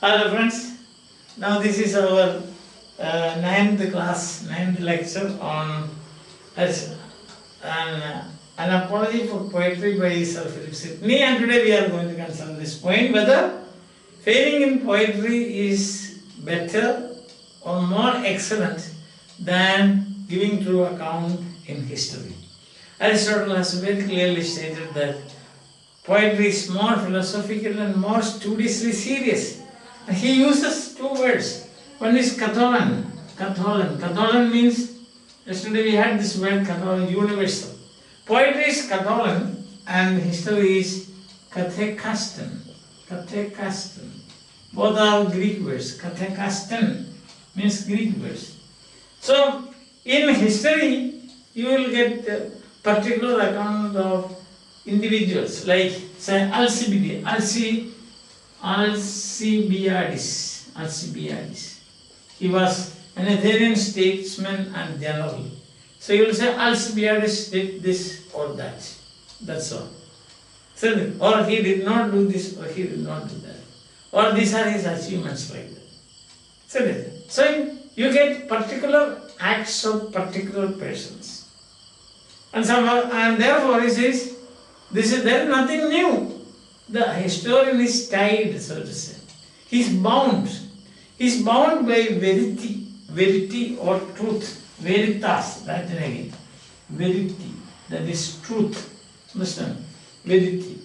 Hello friends, now this is our ninth lecture on an apology for poetry by Sir Philip Sidney, and today we are going to consider this point whether failing in poetry is better or more excellent than giving true account in history. Aristotle has very clearly stated that poetry is more philosophical and more studiously serious. He uses two words. One is katholan. Katholan means, yesterday we had this word katholan, universal. Poetry is katholan and history is kathekaston. Kathekaston. Both are Greek words. Kathekaston means Greek words. So, in history, you will get a particular account of individuals, like say Alcibiades. He was an Athenian statesman and general. So you will say Alcibiades did this or that. That's all. So, or he did not do this or he did not do that. Or these are his achievements like that. So you get particular acts of particular persons. And therefore he says, there is nothing new. The historian is tied, so to say. He is bound. He is bound by verity or truth. Veritas, that again. Verity, that is truth. Understand? Verity.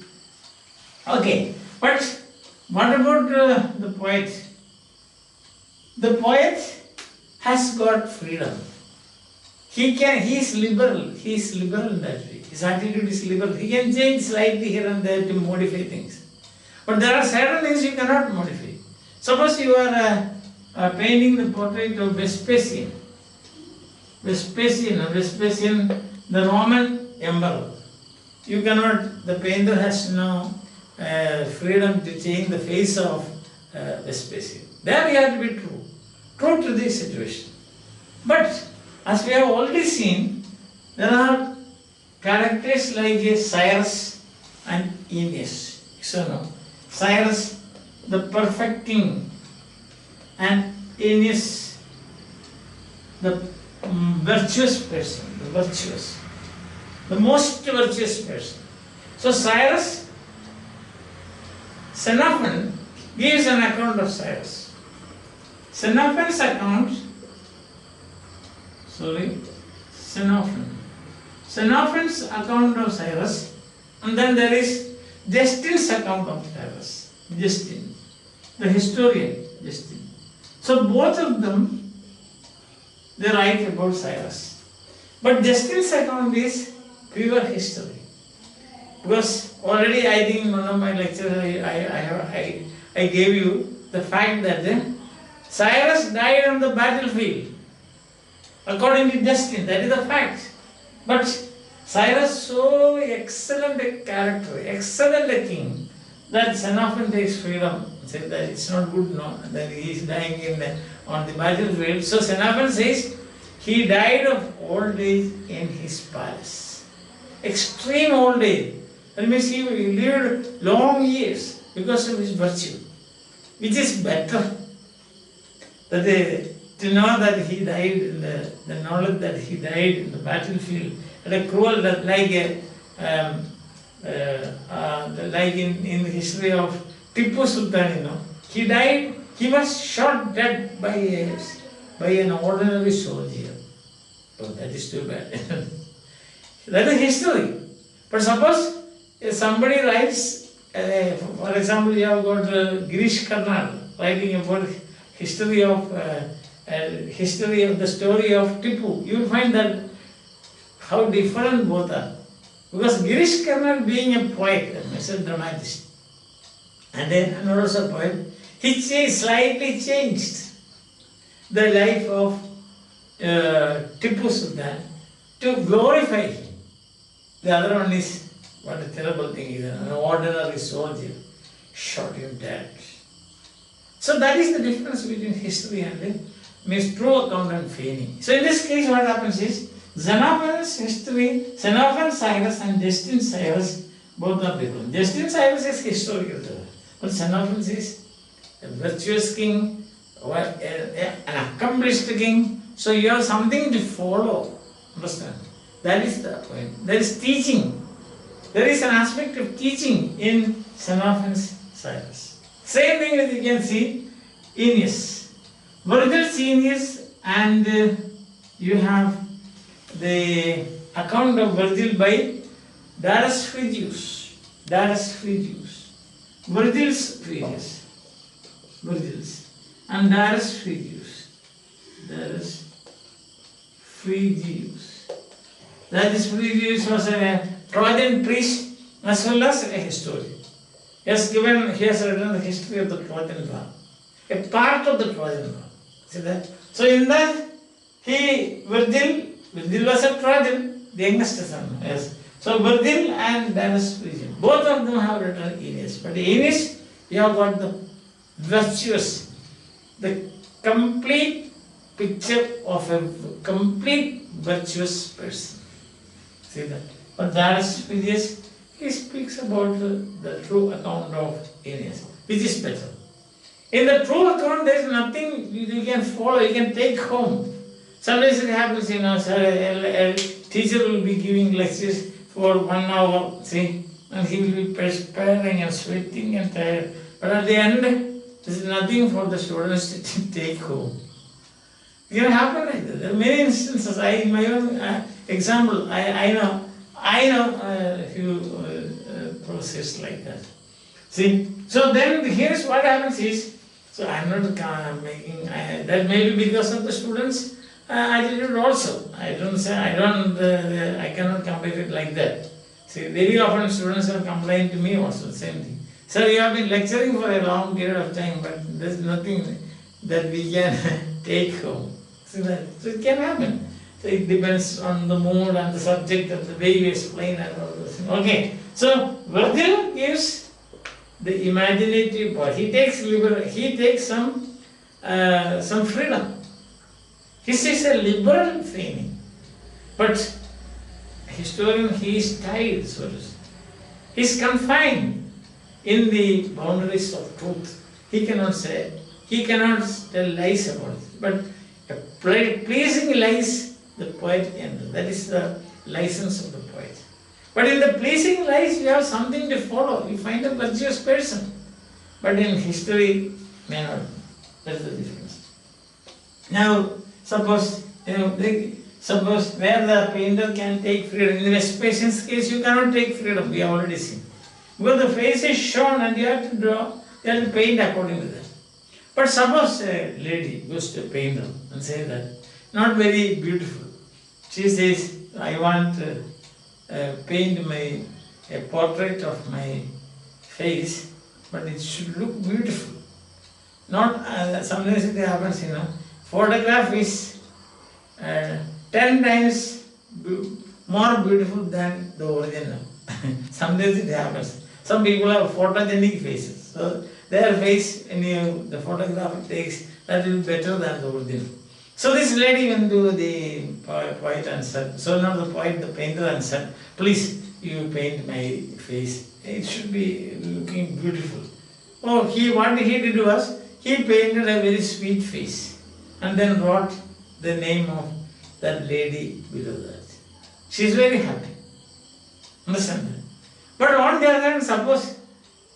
Okay, but what about the poet? The poet has got freedom. He is liberal in that way. His attitude is liberal. He can change slightly here and there to modify things. But there are certain things you cannot modify. Suppose you are painting the portrait of Vespasian. Vespasian, the Roman emperor. You cannot, the painter has no freedom to change the face of Vespasian. There we have to be true to this situation. But as we have already seen, there are characters like Cyrus and Aeneas. So no, Cyrus, the perfect king, and Aeneas, the virtuous person, the most virtuous person. So Cyrus, Xenophon gives an account of Cyrus. Xenophon's account, Xenophon's account of Cyrus, and then there is Justin's account of Cyrus. Justin, the historian, Justin. So both of them, they write about Cyrus. But Justin's account is pure history. Because already I think in one of my lectures I gave you the fact that Cyrus died on the battlefield. According to Justin, that is a fact. But Cyrus so excellent a character, excellent a king, that Xenophon takes freedom, says that it's not good, no, that he is dying on the battlefield. So Xenophon says he died of old age in his palace. Extreme old age. That means he lived long years because of his virtue, which is better. To know that he died, the knowledge that he died in the battlefield, at a cruel death, like in the history of Tipu Sultan, he died, he was shot dead by an ordinary soldier. Oh, that is too bad. That is history. But suppose somebody writes, for example, you have got Girish Karnal writing about history of the story of Tipu. You will find that how different both are. Because Girish Karnal, being a poet, a dramatist, and then also a poet, he slightly changed the life of Tipu Sultan to glorify him. The other one is, what a terrible thing is, an ordinary soldier shot him dead. So that is the difference between history and means true account and feigning. So in this case what happens is, Xenophon's history, Xenophon Cyrus and Justin Cyrus, both are different. Justin Cyrus is historical, but Xenophon is a virtuous king, or an accomplished king. So you have something to follow. Understand? That is the point. There is teaching. There is an aspect of teaching in Xenophon's Cyrus. Same thing as you can see, Aeneas. Virgil's Aeneas, and you have the account of Virgil by Darus Frigius. Virgil's Aeneas. Virgil's. And Darus Frigius. That is, Frigius was a Trojan priest as well as a historian. He has written the history of the Trojan War, a part of the Trojan War. See that? So in that, Virgil was a Trojan, the youngest son. Yes. So Virgil and Darus Frigius, both of them have written Aeneas. But Aeneas, you have got the virtuous, the complete picture of a complete virtuous person. See that? But Darus Frigius, he speaks about the true account of Aeneas, which is better. In the true account, there is nothing you can follow, you can take home. Sometimes it happens, a teacher will be giving lectures for 1 hour, see, and he will be perspiring and sweating and tired. But at the end, there is nothing for the students to take home. It can happen like that. There are many instances. In my own example, I know a few processes like that. See, so then here's what happens is, so I'm not making, that may be because of the students' attitude also. I cannot compare it like that. See, very often students have complained to me also, the same thing. So you have been lecturing for a long period of time, but there's nothing that we can take home. So it can happen. So it depends on the mood and the subject and the way you explain and all those things. Okay, so Virgil gives the imaginative part. He takes some freedom. This is a liberal framing. But historian, he is tied, so to say. He is confined in the boundaries of truth. He cannot tell lies about it. But pleasing lies, the poet can do. That is the license of the poet. But in the pleasing lies, you have something to follow. You find a virtuous person. But in history, may not. That's the difference. Now, suppose where the painter can take freedom. In the Vespasian's case, you cannot take freedom. We have already seen. Because the face is shown and you have to draw, you have to paint according to that. But suppose a lady goes to a painter and says that, not very beautiful. She says, I want to paint a portrait of my face, but it should look beautiful. Not, sometimes it happens, photograph is 10 times more beautiful than the original. Sometimes it happens. Some people have photogenic faces. So their face, when the photographer takes, that will be better than the original. So this lady went to the poet and said, so not the poet, the painter, and said, please, you paint my face. It should be looking beautiful. Oh, what he did was, he painted a very sweet face and then wrote the name of that lady below that. She is very happy. Understand that? But on the other hand, suppose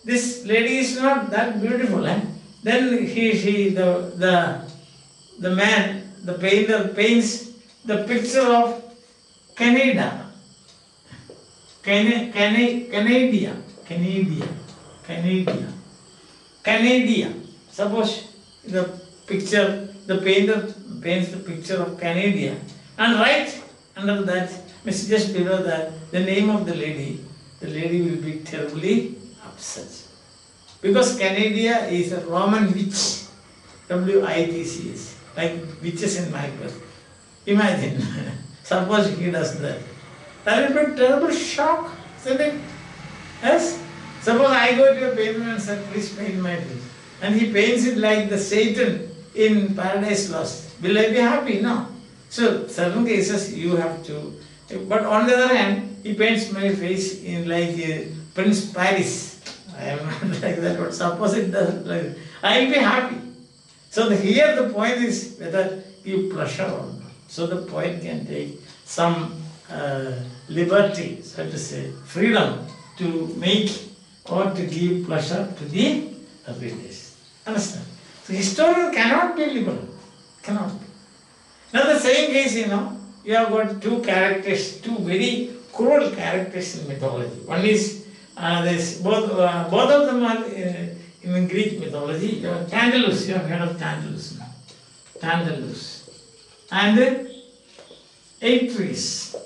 this lady is not that beautiful, then the man, the painter, paints the picture of Canada. Suppose the painter paints the picture of Canada and right under that, just below that, the name of the lady will be terribly upset. Because Canada is a Roman witch, W-I-T-C-S, like witches in Macbeth. Imagine, suppose he does that. That will be a terrible shock, isn't it? Yes? Suppose I go to a painter and say, please paint my face. And he paints it like the Satan in Paradise Lost. Will I be happy? No. So, certain cases you have to. But on the other hand, he paints my face in like Prince Paris. I am not like that, but suppose it doesn't like that, I will be happy. So here the point is whether give pleasure or not. So the poet can take some liberty, so to say, freedom to make or to give pleasure to the readers. Understand? So historian cannot be liberal. Cannot be. Now the same case, you have got two characters, two very cruel characters in mythology. One is both of them are in Greek mythology. You have Tantalus, you have heard of Tantalus now. Tantalus. And Atreus.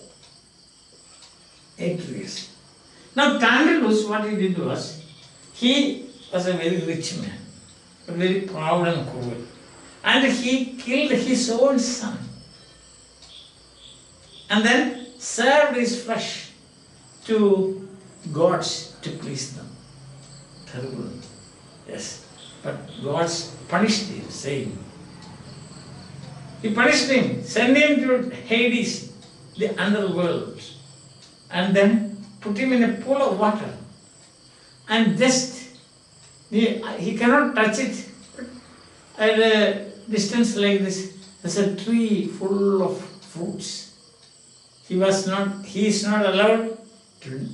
Now Tantalus, what he did was, he was a very rich man, but very proud and cruel. And he killed his own son. And then served his flesh to gods to please them. Terrible. Yes. But gods punished him, saying, he punished him, sent him to Hades, the underworld, and then put him in a pool of water. And just, he cannot touch it. At a distance like this, there's a tree full of fruits. He is not allowed to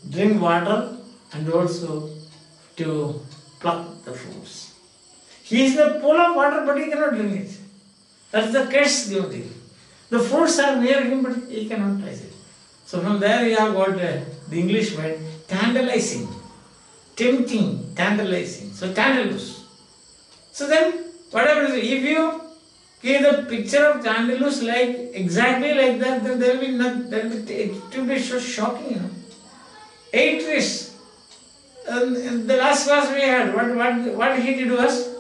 drink water and also to pluck the fruits. He is the pool of water, but he cannot drink it. That's the curse given to him. The fruits are near him, but he cannot touch it. So from there you have got the English word tantalizing, tempting, tantalizing. So Tantalus. So then what happens if you give the picture of Tantalus like exactly like that, then there will be not, it will be so shocking, Atreus. In the last class we had, what he did was,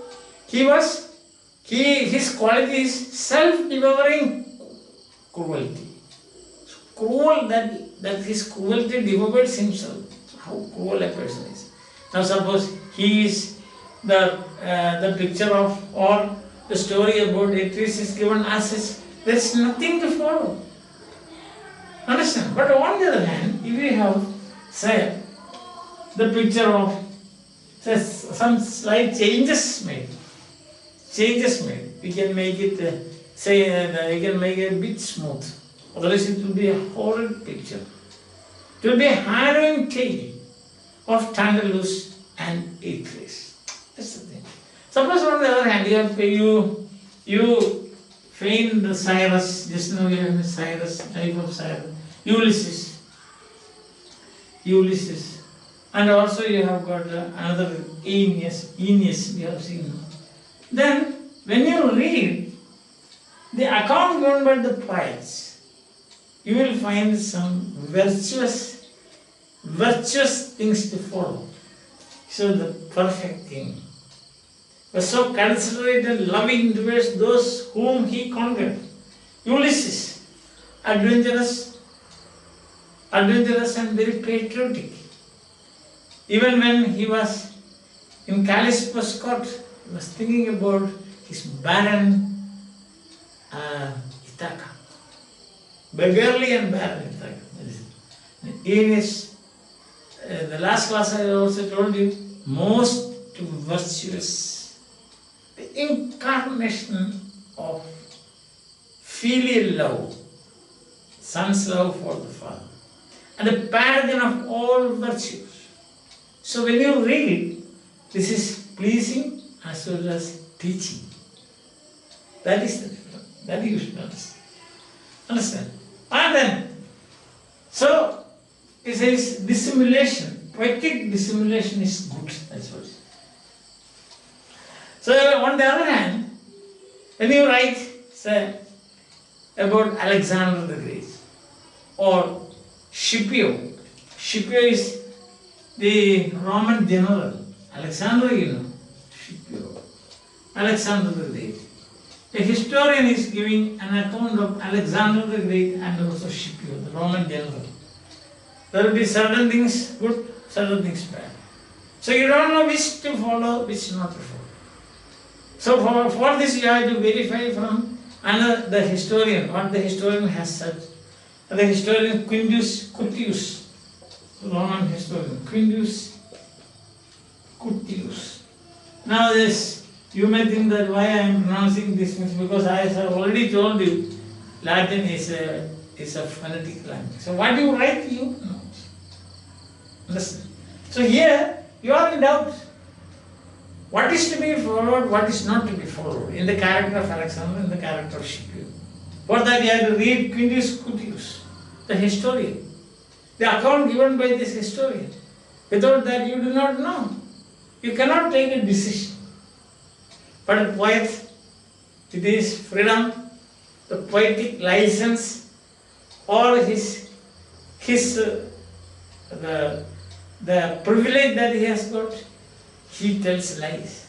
his quality is self-devouring cruelty. Cruel that his cruelty devours himself. How cruel a person is. Now suppose he is the picture of, or the story about Atreus is given as is, there is nothing to follow. Understand? But on the other hand, if we have, say, the picture of, say, some slight changes made, we can make it, we can make it a bit smooth. Otherwise it will be a horrid picture. It will be a harrowing tale of Tantalus and Atreus. That's the thing. Suppose on the other hand, you feign the Cyrus, just now you have the Cyrus, type of Cyrus, Ulysses, and also you have got another Aeneas we have seen. Then, when you read the account given by the poets, you will find some virtuous things to follow. So the perfect king was so considerate and loving towards those whom he conquered. Ulysses, adventurous and very patriotic. Even when he was in Callispus' court, he was thinking about his barren Ithaca. Beggarly and barren Ithaca. Aeneas, the last class I also told you, most virtuous. The incarnation of filial love, son's love for the father, and the paragon of all virtues. So when you read, this is pleasing as well as teaching. That is the difference. That you should understand. And then, so it says dissimulation, poetic dissimulation is good. That's what it is. So on the other hand, when you write, say, about Alexander the Great or Scipio is the Roman general. Alexander, Scipio. Alexander the Great. A historian is giving an account of Alexander the Great and also Scipio, the Roman general. There will be certain things good, certain things bad. So you don't know which to follow, which not to follow. So for this you have to verify from the historian, what the historian has said. The historian Quintus Curtius, Roman historian, Quintus Scutius. Now this, you may think that why I am pronouncing this means because I have already told you, Latin is a phonetic language. So what do you write, you know? Understand? So here, you are in doubt. What is to be followed, what is not to be followed in the character of Alexander and the character of Scipio. For that you have to read Quintus Scutius, the historian. The account given by this historian. Without that you do not know. You cannot take a decision. But a poet, it is freedom, the poetic license, or the privilege that he has got. He tells lies.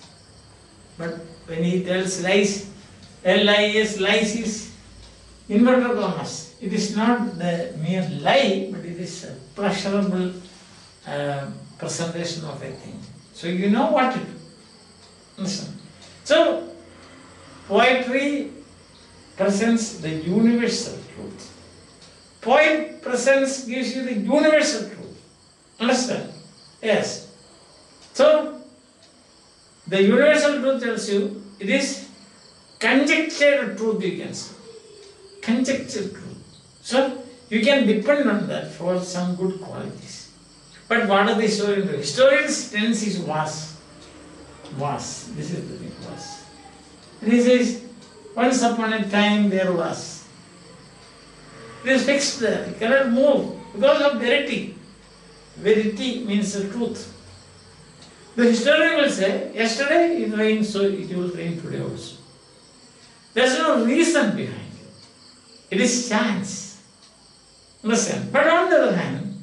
But when he tells lies, L-I-S, lies is inverted commas. It is not the mere lie, but it is a pleasurable presentation of a thing. So you know what to do. Listen. So, poetry presents the universal truth. Poet presents, gives you the universal truth. Understand? Yes. So, the universal truth tells you, it is conjectured truth, you can say. Conjectured truth. So, you can depend on that for some good qualities. But what are the historians do? Historians' tendency is was. Was. This is the thing, was. And he says, once upon a time there was. It is fixed there. You cannot move because of verity. Verity means the truth. The historian will say, yesterday it rained, so it will rain today also. There is no reason behind it. It is chance. Understand? But on the other hand,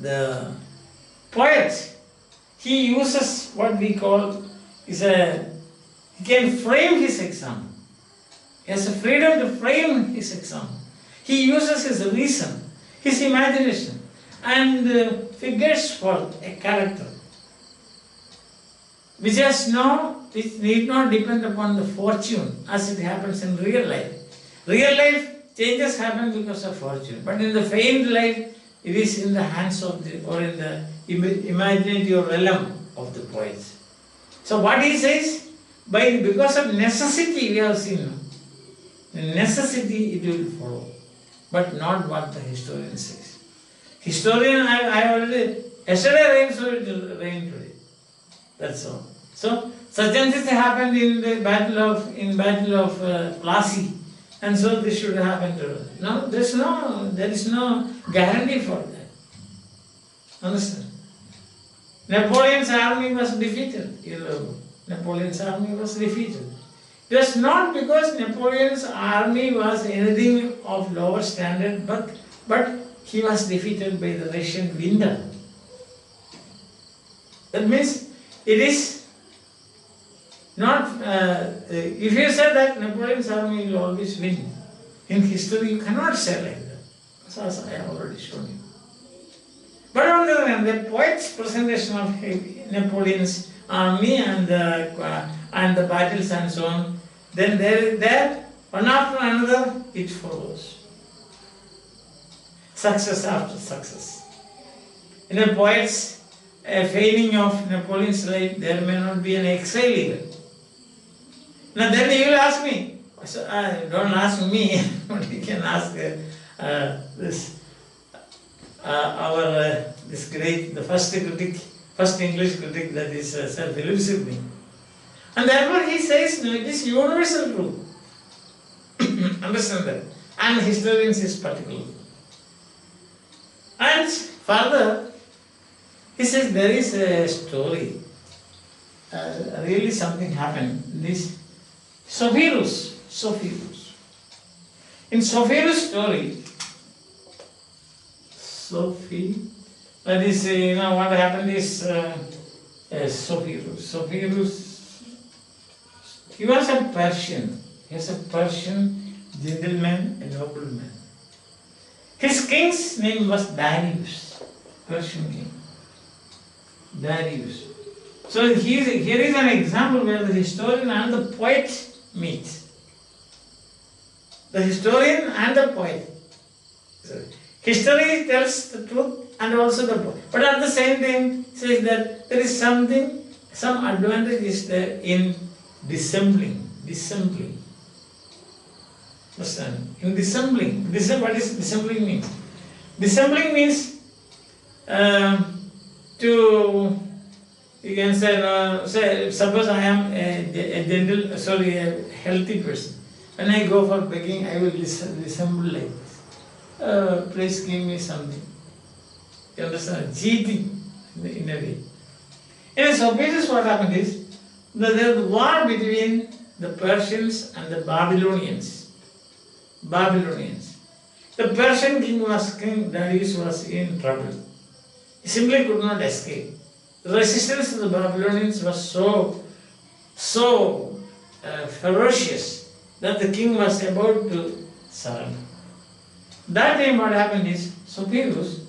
the poet, he uses what we call, he can frame his example. He has a freedom to frame his example. He uses his reason, his imagination, and figures forth a character which need not depend upon the fortune as it happens in real life. Real life changes happen because of fortune, but in the feigned life, it is in the hands of or in the imaginative realm of the poets. So what he says, because of necessity we have seen, necessity it will follow, but not what the historian says. Historian, I already, yesterday rained, so it will rain today. That's all. So such and such happened in the battle of Plassey, and so this should happen to us. No, there is no guarantee for that. Understand? Napoleon's army was defeated. Napoleon's army was defeated. It was not because Napoleon's army was anything of lower standard, but he was defeated by the Russian winter. That means it is not, if you say that Napoleon's army will always win, in history you cannot say like that, as I have already shown you. But on the other hand, the poet's presentation of Napoleon's army and the battles and so on, then there one after another it follows. Success after success. In a poet's feigning of Napoleon's life, there may not be an exile even. Now then you will ask me, so, don't ask me, but you can ask this great, the first English critic, that is Sir Philip Sidney. And therefore he says, no, it is universal truth. Understand that? And historians is particular. And further, he says there is a story. Really something happened. This Sophirus. In Sophirus' story, that is, what happened is Sophirus, he was a Persian. He was a Persian gentleman, a nobleman. His king's name was Darius, Persian king. Darius. So here is an example where the historian and the poet meet. The historian and the poet. History tells the truth, and also the boy. But at the same time, says that there is something, some advantage is there in dissembling. Understand? In dissembling. What is dissembling means? Dissembling means to, you can say, suppose I am a healthy person. When I go for begging, I will dissemble like this. Please give me something. You understand? Cheating in a way. Anyway, so this is what happened is, there was war between the Persians and the Babylonians. The Persian king Darius was in trouble. He simply could not escape. The resistance of the Babylonians was so ferocious that the king was about to surrender. That time what happened is, Sopirus,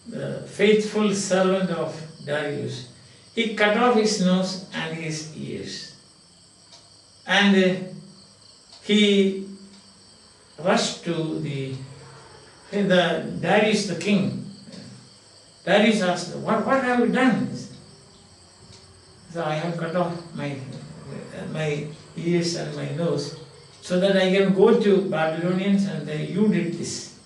the faithful servant of Darius, he cut off his nose and his ears. And he rushed to the Darius the king. Darius asked, what have you done? So I have cut off my ears and my nose so that I can go to Babylonians and you did this.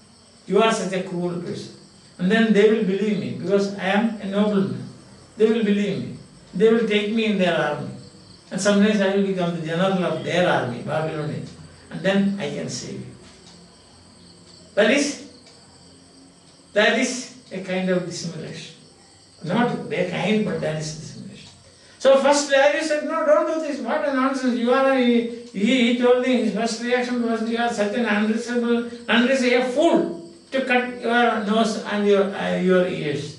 You are such a cruel person. And then they will believe me because I am a nobleman. They will believe me. They will take me in their army. And sometimes I will become the general of their army, Babylonians. And then I can save you. That is a kind of dissimulation. Not their kind, but that is dissimulation. So first Darius said, no, don't do this. What a nonsense. He told me, his first reaction was, you are such an unreasonable fool to cut your nose and your ears.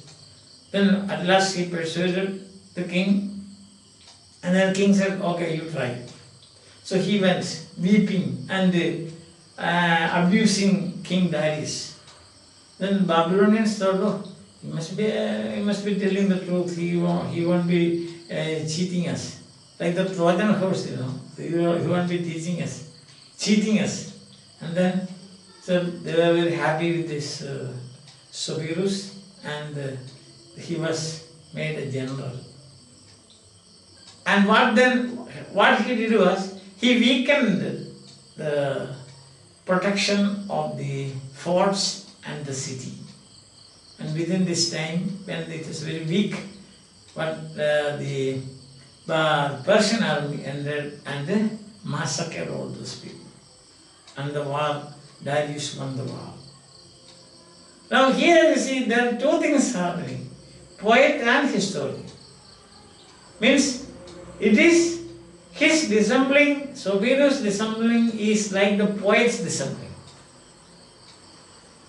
Then at last he persuaded the king, and then the king said, okay, you try. So he went weeping and abusing King Darius. Then Babylonians thought, oh, he must be telling the truth. He won't be cheating us. Like the Trojan horse, He won't be teaching us, cheating us. And then, so they were very happy with this Sopirus, and he was made a general. And what he did was, he weakened the protection of the forts and the city. And within this time, when it was very weak, but the Persian army ended and massacred all those people. And the war, Darius won the war. Now here you see there are two things happening, poet and historian. Means it is his dissembling, Sopirus' dissembling is like the poet's dissembling.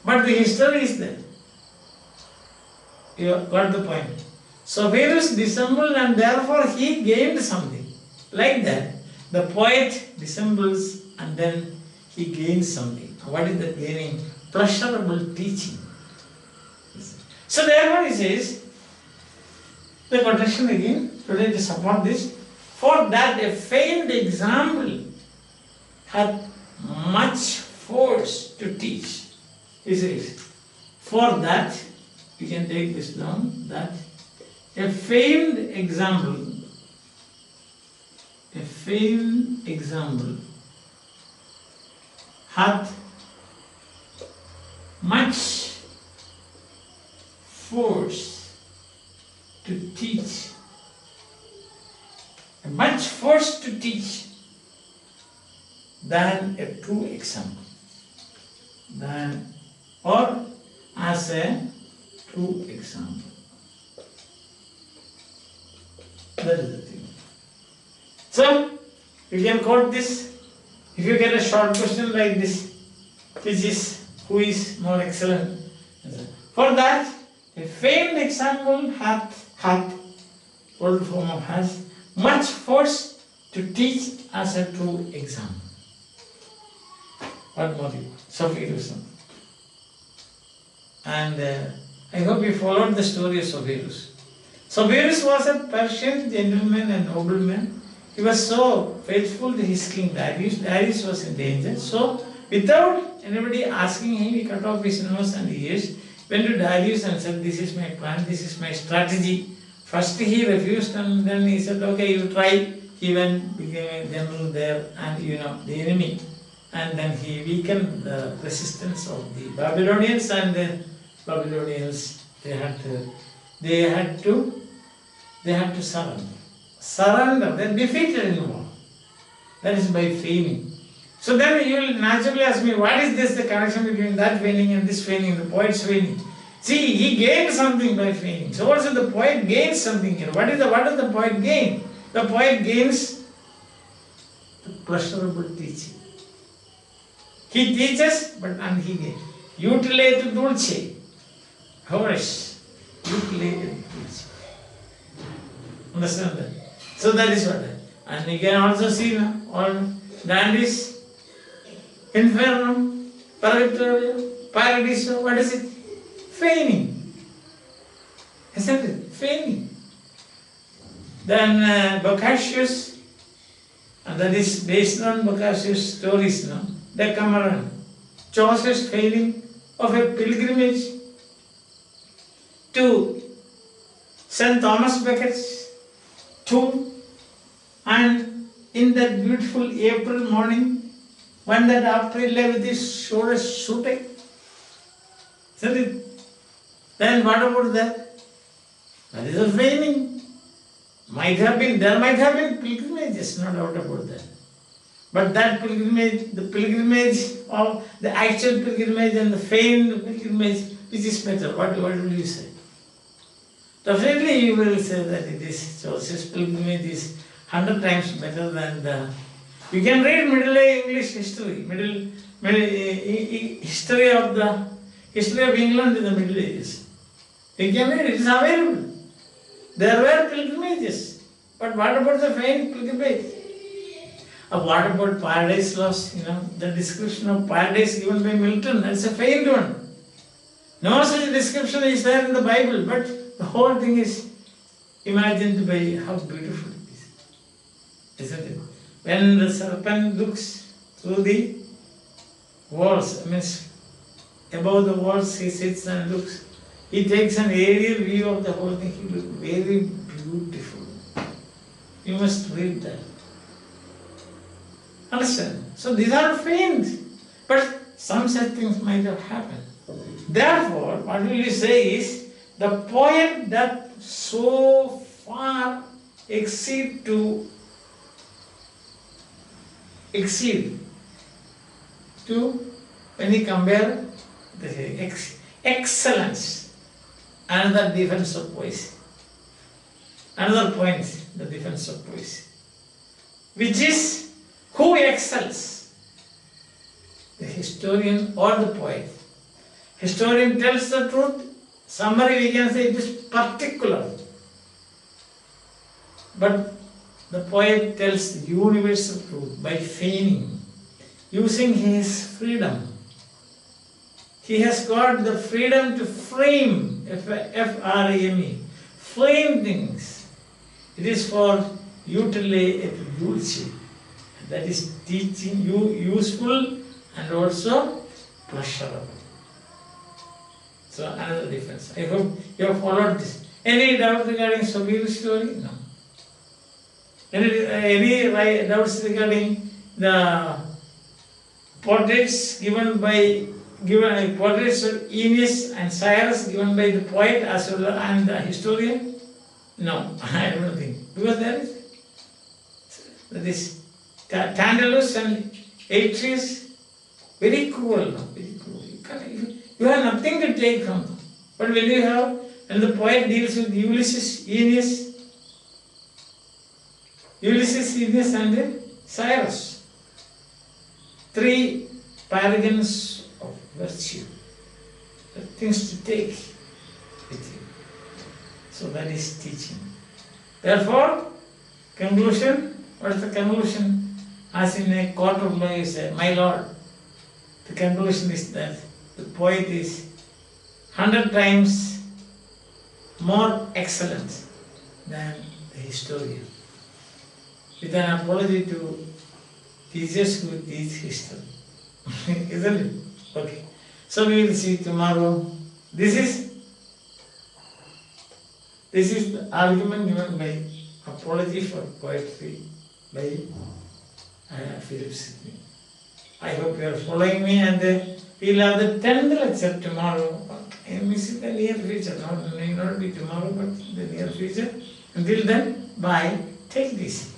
But the history is there. You got the point. Sopirus dissembled and therefore he gained something. Like that, the poet dissembles and then he gains something. What is that gaining? Pleasurable teaching. So therefore he says, the quotation again, today to support this, for that a famed example hath much force to teach. He says, for that, you can take this down, that a famed example hath much force to teach. Much force to teach than a true example. Or as a true example. That is the thing. So, you can quote this. If you get a short question like this, which is, who is more excellent? For that, a famed example hath, old form of has, much force to teach as a true example. What more you? Sopirus. And I hope you followed the story of Sopirus. Sopirus was a Persian gentleman and nobleman. He was so faithful to his king Darius. Darius was in danger. So, without anybody asking him, he cut off his nose and ears. went to Darius and said, this is my plan, this is my strategy. First he refused and then he said, okay, you try. He went, became a general there and the enemy. And then he weakened the resistance of the Babylonians, and the Babylonians, they had to surrender. Surrender, they defeated in war. That is by feigning. So then you will naturally ask me, what is this, the connection between that feigning and this feigning, the poet's feigning? See, he gained something by feigning. So also the poet gains something here. What does the poet gain? The poet gains the pleasurable teaching. He teaches, and he gains. Utile to dulce. Horace. Utile to dulce. Understand that? So that is what. And you can also see all Dante's Inferno, Purgatorio, Paradiso. What is it? Feigning. Isn't it? Feigning. Then Boccaccio's, and that is based on Boccaccio's stories, Decameron, Chaucer's feigning of a pilgrimage to St. Thomas Becket's tomb, and in that beautiful April morning, when that after he lay with his shoulders shooting, isn't it? Then what about that? That is a feigning. There might have been pilgrimages, no doubt about that. But that pilgrimage, the pilgrimage of the actual pilgrimage and the feigned pilgrimage, which is better? What will you say? Definitely you will say that it is Joseph's pilgrimage is 100 times better than the. You can read Middle Age English history, history of England in the Middle Ages. You can read it is available. There were pilgrimages, but what about the feigned pilgrimage? What about Paradise Lost? The description of paradise given by Milton, that's a feigned one. No such description is there in the Bible, but the whole thing is imagined by how beautiful it is. Isn't it? When the serpent looks through the walls, above the walls he sits and looks. He takes an aerial view of the whole thing. He looks very beautiful. You must read that. Understand? So these are feigned, but some such things might have happened. Therefore, what will you say is, the poet that so far exceed to when you compare the excellence, another defense of poesy. Another point, the defense of poesy, which is who excels, the historian or the poet. Historian tells the truth. Summary we can say it is particular, but the poet tells the universal truth by feigning, using his freedom. He has got the freedom to frame, F-R-A-M-E, frame things. It is for utile et dulce. That is teaching you useful and also pleasurable. So another difference. I hope you have followed this. Any doubt regarding Sobir's story? No. Any doubts regarding the portraits portraits of Aeneas and Cyrus given by the poet as well and the historian? No, I don't think. Because there is that is Tantalus and Atreus, very cruel, very cruel. You have nothing to take from them. But when the poet deals with Ulysses, Aeneas, and Cyrus, three paragons of virtue, things to take with you. So that is teaching. Therefore, conclusion, what is the conclusion? As in a court of law you say, my lord, the conclusion is that the poet is 100 times more excellent than the historian. With an apology to teachers who teach history. Isn't it? Okay. So we will see tomorrow This is the argument given by Apology for Poetry by Philip Sidney. I hope you are following me, and we'll have the 10th lecture tomorrow. I miss it in the near future, not be tomorrow, but the near future. Until then, bye. Take this.